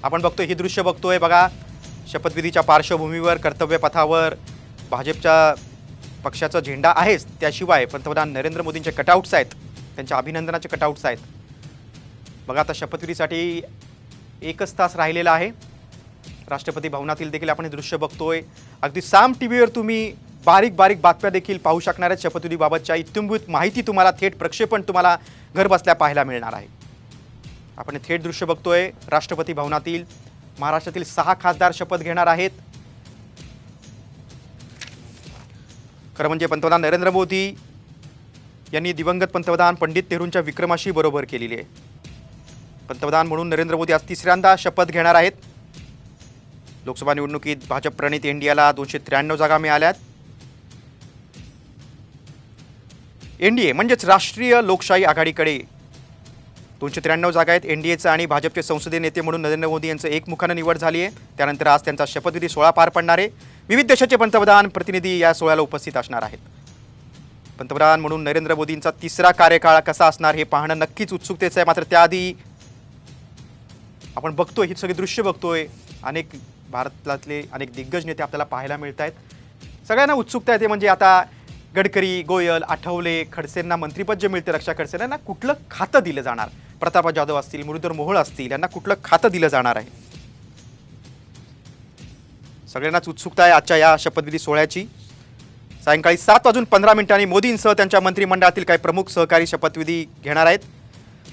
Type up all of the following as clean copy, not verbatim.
आपण बघतोय ही दृश्य बघतोय बघा, शपथविधीच्या पार्श्वभूमीवर कर्तव्य पथावर भाजपच्या पक्षाचा झेंडा आहेच, त्याशिवाय पंतप्रधान नरेंद्र मोदींचे कटआउट्स आहेत, त्यांच्या अभिनंदनाचे कटआउट्स आहेत। बघा आता शपथविधीसाठी 1 तास राहिलेला आहे। राष्ट्रपती भवनातील देखील आपण हे दृश्य बघतोय। अगदी साम टीव्हीवर तुम्ही बारीक बारीक बातम्या देखील पाहू शकणार आहेत। शपथविधीबाबतच्या इत्थंभूत माहिती तुम्हाला थेट प्रक्षेपण तुम्हाला घर बसल्या पाहायला मिळणार आहे। आपण थेट दृश्य बघतोय राष्ट्रपती भवनातील। महाराष्ट्रातील 6 खासदार शपथ घेणार आहेत। खरं म्हणजे पंतप्रधान नरेंद्र मोदी यांनी दिवंगत पंतप्रधान पंडित नेहरूंच्या विक्रमाशी बरोबर केलेली आहे। पंतप्रधान म्हणून नरेंद्र मोदी आज तिसऱ्यांदा शपथ घेणार आहेत। लोकसभा निवडणुकीत भाजप प्रणित एनडीएला 293 जागा मिळाल्यात। एनडीए म्हणजेच राष्ट्रीय लोकशाही आघाडीकडे 293 जागा आहेत। एनडीएचा आणि भाजपचे संसदीय नेते म्हणून नरेंद्र मोदी यांचं एकमुखानं निवड झाली आहे। त्यानंतर आज त्यांचा शपथविधी सोहळा पार पडणार आहे। विविध देशाचे पंतप्रधान प्रतिनिधी या सोहळ्याला उपस्थित असणार आहेत। पंतप्रधान म्हणून नरेंद्र मोदींचा तिसरा कार्यकाळ कसा असणार हे पाहणं नक्कीच उत्सुकतेचं आहे। मात्र त्याआधी आपण बघतोय ही सगळी दृश्य बघतोय, अनेक भारतातले अनेक दिग्गज नेते आपल्याला पाहायला मिळत आहेत। सगळ्यांना उत्सुकता आहे ते म्हणजे आता गडकरी, गोयल, आठवले, खडसेंना मंत्रिपद जे मिळते, रक्षा खडसेंना कुठलं खातं दिलं जाणार, प्रताप जाधव असतील, मुरलीधर मोहोळ असतील, यांना कुठलं खातं दिलं जाणार आहे, सगळ्यांनाच उत्सुकता आहे आजच्या या शपथविधी सोहळ्याची। सायंकाळी 7:15 मोदींसह त्यांच्या मंत्रिमंडळातील काही प्रमुख सहकारी शपथविधी घेणार आहेत।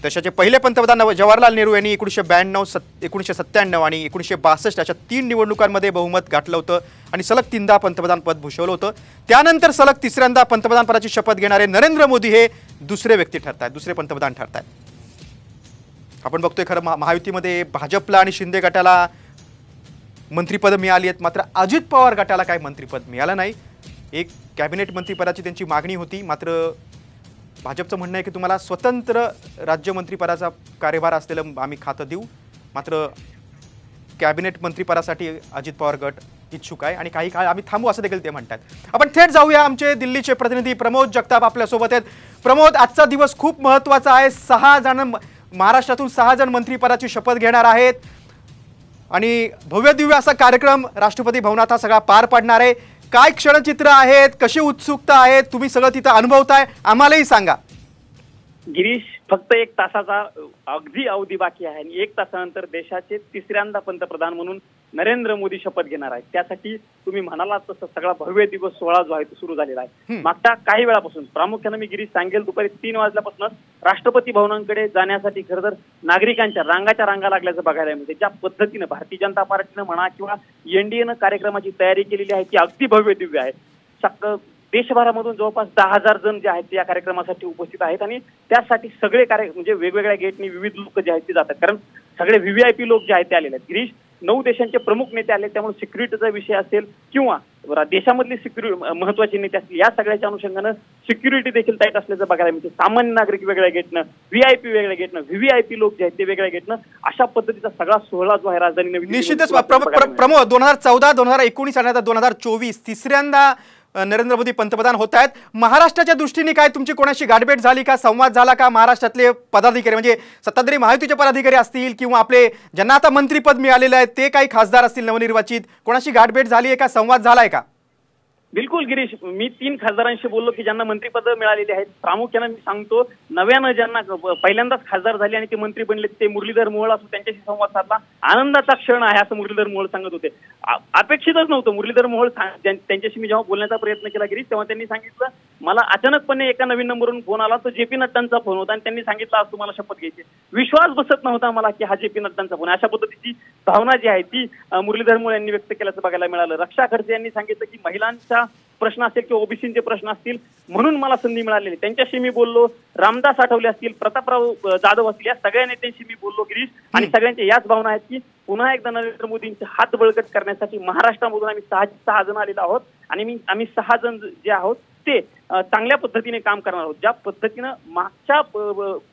देशाचे पहिले पंतप्रधान जवाहरलाल नेहरू यांनी 1992, 1997 आणि 1962 अशा 3 निवडणुकांमध्ये बहुमत गाठलं होतं आणि सलग 3दा पंतप्रधान पद भूषवलं होतं। त्यानंतर सलग तिसऱ्यांदा पंतप्रधान पदाची शपथ घेणारे नरेंद्र मोदी हे दुसरे व्यक्ती ठरत आहेत, दुसरे पंतप्रधान ठरत आहेत। आपण बघतोय खरं महायुतीमध्ये भाजपला आणि शिंदे गटाला मंत्रिपद मिळाली आहेत, मात्र अजित पवार गटाला काही मंत्रिपद मिळालं नाही। एक कॅबिनेट मंत्रिपदाची त्यांची मागणी होती, मात्र भाजपचं म्हणणं आहे की तुम्हाला स्वतंत्र राज्यमंत्रीपदाचा कार्यभार असलेलं आम्ही खातं देऊ, मात्र कॅबिनेट मंत्रिपदासाठी अजित पवार गट इच्छुक आहे आणि काही काळ आम्ही थांबू असं देखील ते म्हणतात। आपण थेट जाऊया, आमचे दिल्लीचे प्रतिनिधी प्रमोद जगताप आपल्यासोबत आहेत। प्रमोद, आजचा दिवस खूप महत्त्वाचा आहे। 6 जण महाराष्ट्रातून 6 जण मंत्रिपदाची शपथ घेणार आहेत आणि भव्य दिव्य असा कार्यक्रम राष्ट्रपती भवनात हा सगळा पार पडणार आहे। काय क्षणचित्र आहेत, कशी उत्सुकता आहे, तुम्ही सगळं तिथं अनुभवताय, आम्हालाही सांगा। गिरीश, फक्त 1 तासाचा अगदी अवधी बाकी आहे आणि 1 तासानंतर देशाचे तिसऱ्यांदा पंतप्रधान म्हणून नरेंद्र मोदी शपथ घेणार आहेत। त्यासाठी तुम्ही म्हणालात तसं सगळा भव्य दिवस सोहळा जो आहे तो सुरू झालेला आहे। मागच्या काही वेळापासून प्रामुख्याने मी गिरीश सांगेल दुपारी 3 वाजल्यापासूनच राष्ट्रपती भवनांकडे जाण्यासाठी खरं तर नागरिकांच्या रांगा लागल्याचं बघायला मिळते। ज्या पद्धतीनं भारतीय जनता पार्टीनं म्हणा किंवा एनडीएनं कार्यक्रमाची तयारी केलेली आहे ती अगदी भव्य दिव्य आहे। देशभरामधून जवळपास 10,000 जण जे आहेत या कार्यक्रमासाठी उपस्थित आहेत आणि त्यासाठी सगळे म्हणजे वेगवेगळ्या गेटनी विविध लोक जे आहेत ते जातात, कारण सगळे व्हीव्हीआयपी लोक जे आहेत ते आलेले आहेत। गिरीश, 9 देशांचे प्रमुख नेते आले, त्यामुळे सिक्युरिटीचा विषय असेल किंवा देशामधली महत्वाचे नेते असतील, या सगळ्याच्या अनुषंगानं सिक्युरिटी देखील टाईट असल्याचं बघायला मिळते। सामान्य नागरिक वेगळ्या गेटनं, व्हीआयपी वेगळ्या गेटनं, व्हीव्हीआयपी लोक जे आहेत ते वेगळ्या गेटनं, अशा पद्धतीचा सगळा सोहळा जो आहे राजधानी नवी दिल्ली निश्चितच प्रमोद 2014, 2019 आणि आता 2024 तिसऱ्यांदा नरेंद्र मोदी पंतप्रधान होत आहेत। महाराष्ट्राच्या दृष्टीने काय तुमची कोणाशी गाठभेट झाली का, संवाद झाला का? महाराष्ट्रातले पदाधिकारी म्हणजे सत्ताधारी महायुतीचे पदाधिकारी असतील किंवा आपले ज्यांना आता मंत्रिपद मिळालेलं आहे ते काही खासदार असतील नवनिर्वाचित, कोणाशी गाठभेट झाली आहे का, संवाद झालाय का? बिलकुल गिरीश, मी 3 खासदारांशी बोललो की ज्यांना मंत्रिपद मिळालेली आहेत। प्रामुख्याने मी सांगतो, नव्यानं ज्यांना पहिल्यांदाच खासदार झाले आणि ते मंत्री बनले ते मुरलीधर मोहोळ असो, त्यांच्याशी संवाद साधला। आनंदाचा क्षण आहे असं मुरलीधर मोहोळ सांगत होते। अपेक्षितच नव्हतं। मुरलीधर मोहोळ त्यांच्याशी मी जेव्हा बोलण्याचा प्रयत्न केला गिरीश, तेव्हा त्यांनी सांगितलं मला अचानकपणे एका नवीन नंबरवरून फोन आला, तो JP नड्डांचा फोन होता आणि त्यांनी सांगितलं आज तुम्हाला शपथ घ्यायची। विश्वास बसत नव्हता मला की हा JP नड्डांचा फोन। अशा पद्धतीची भावना जी आहे ती मुरलीधर मोहोळ यांनी व्यक्त केल्याचं बघायला मिळालं। रक्षा खडसे यांनी सांगितलं की महिलांच्या प्रश्न असतील किंवा ओबीसीचे प्रश्न असतील म्हणून मला संधी मिळालेली, त्यांच्याशी मी बोललो। रामदास आठवले असतील, प्रतापराव जाधव असतील, या सगळ्या नेत्यांशी मी बोललो गिरीश आणि सगळ्यांच्या याच भावना आहेत की पुन्हा एकदा नरेंद्र मोदींचे हात बळकट करण्यासाठी महाराष्ट्रामधून आम्ही 6 जण आलेलो आहोत आणि आम्ही 6 जण जे आहोत ते चांगल्या पद्धतीने काम करणार आहोत। ज्या पद्धतीनं मागच्या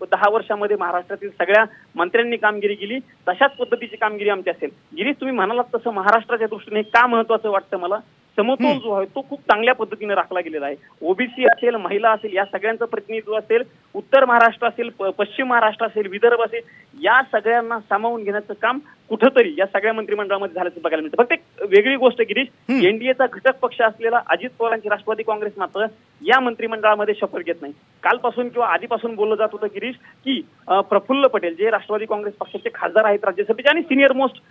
10 वर्षामध्ये महाराष्ट्रातील सगळ्या मंत्र्यांनी कामगिरी केली तशाच पद्धतीची कामगिरी आमची असेल। गिरीश, तुम्ही म्हणालात तसं महाराष्ट्राच्या दृष्टीने का महत्वाचं वाटतं मला, समतोल जो आहे तो खूप चांगल्या पद्धतीने राखला गेलेला आहे। ओबीसी असेल, महिला असेल, या सगळ्यांचं प्रतिनिधित्व असेल, उत्तर महाराष्ट्र असेल, पश्चिम महाराष्ट्र असेल, विदर्भ असेल, या सगळ्यांना सामावून घेण्याचं काम कुठंतरी या सगळ्या मंत्रिमंडळामध्ये झाल्याचं बघायला मिळतं. फक्त एक वेगळी गोष्ट गिरीश, एनडीएचा घटक पक्ष असलेला अजित पवारांची राष्ट्रवादी काँग्रेस मात्र या मंत्रिमंडळामध्ये शपथ घेत नाही. कालपासून किंवा आधीपासून बोललं जात होतं गिरीश की प्रफुल्ल पटेल जे राष्ट्रवादी काँग्रेस पक्षाचे खासदार आहेत राज्यसभेचे आणि सिनियर मोस्ट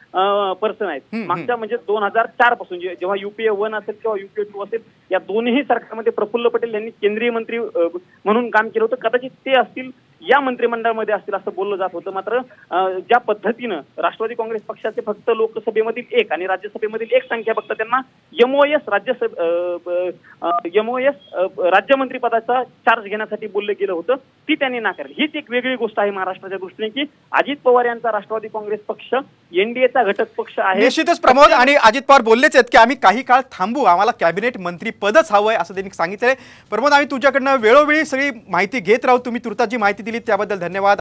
पर्सन आहेत, मागच्या म्हणजे 2004 पासून जेव्हा युपीए 1 असेल किंवा युपीए 2 असेल, या दोन्ही सरकारमध्ये प्रफुल्ल पटेल यांनी केंद्रीय मंत्री म्हणून काम केलं होतं. कदाचित ते असतील या मंत्रिमंडळामध्ये असतील असं बोललं जात होतं. मात्र ज्या पद्धतीनं राष्ट्रवादी काँग्रेस पक्षाचे फक्त लोकसभेमधील 1 आणि राज्यसभेमधील 1 संख्या फक्त त्यांना एमओएस राज्यमंत्री पदाचा चार्ज घेण्यासाठी बोललं गेलं होतं, ती त्यांनी नाकारली. हीच एक वेगळी गोष्ट आहे महाराष्ट्राच्या दृष्टीने की अजित पवार यांचा राष्ट्रवादी काँग्रेस पक्ष एनडीएचा घटक पक्ष आहे. निश्चितच प्रमोद, आणि अजित पवार बोललेच आहेत की आम्ही काही काळ थांबू, आम्हाला कॅबिनेट मंत्री पदच हवंय असं त्यांनी सांगितलंय. प्रमोद, आम्ही तुझ्याकडनं वेळोवेळी सगळी माहिती घेत राहू. तुम्ही तुर्तास जी माहिती दिली त्याबद्दल धन्यवाद.